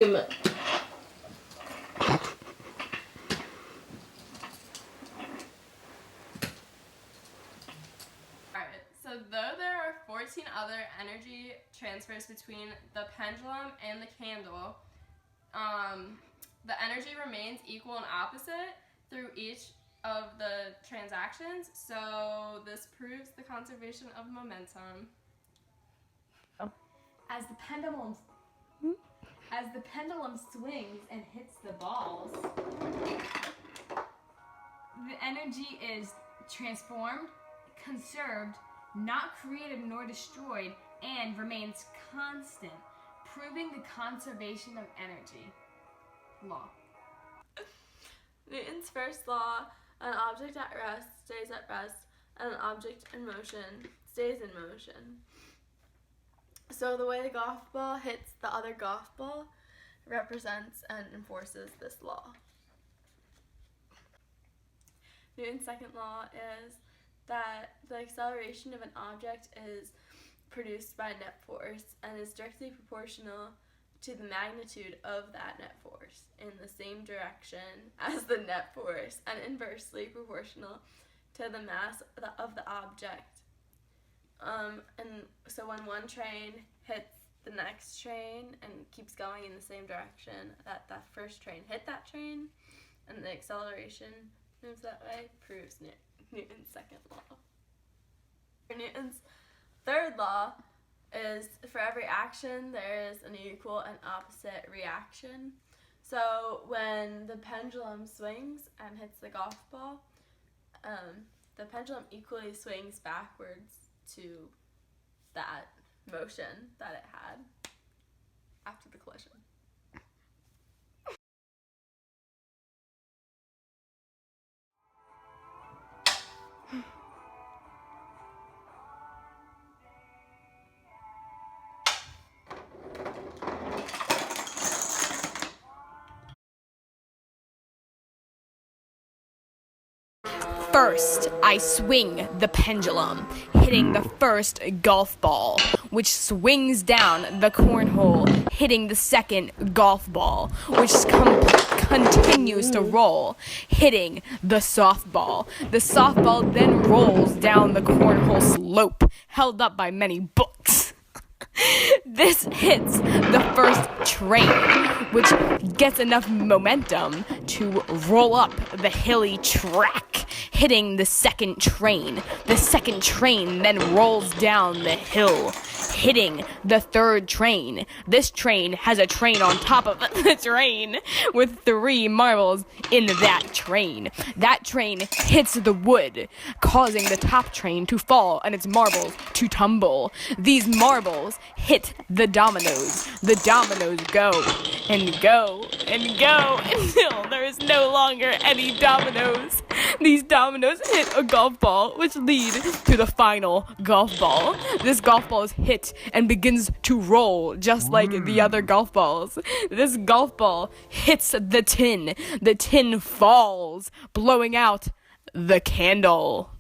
Alright, so though there are 14 other energy transfers between the pendulum and the candle, the energy remains equal and opposite through each of the transactions, so this proves the conservation of momentum. As the pendulum swings and hits the balls, the energy is transformed, conserved, not created nor destroyed, and remains constant, proving the conservation of energy. Law. Newton's first law: an object at rest stays at rest, and an object in motion stays in motion. So the way the golf ball hits the other golf ball represents and enforces this law. Newton's second law is that the acceleration of an object is produced by net force and is directly proportional to the magnitude of that net force in the same direction as the net force and inversely proportional to the mass of the object. And so when one train hits the next train and keeps going in the same direction that first train hit that train, and the acceleration moves that way, proves Newton's second law. Newton's third law is for every action there is an equal and opposite reaction. So when the pendulum swings and hits the golf ball, the pendulum equally swings backwards to that motion that it had after the collision. First, I swing the pendulum, hitting the first golf ball, which swings down the cornhole, hitting the second golf ball, which continues to roll, hitting the softball. The softball then rolls down the cornhole slope, held up by many books. This hits the first train, which gets enough momentum to roll up the hilly track, hitting the second train. The second train then rolls down the hill, hitting the third train. This train has a train on top of the train with 3 marbles in that train. That train hits the wood, causing the top train to fall and its marbles to tumble. These marbles hit the dominoes. The dominoes go and go and go until there is no longer any dominoes. These dominoes hit a golf ball, which lead to the final golf ball. This golf ball is hit and begins to roll just like the other golf balls. This golf ball hits the tin. The tin falls, blowing out the candle.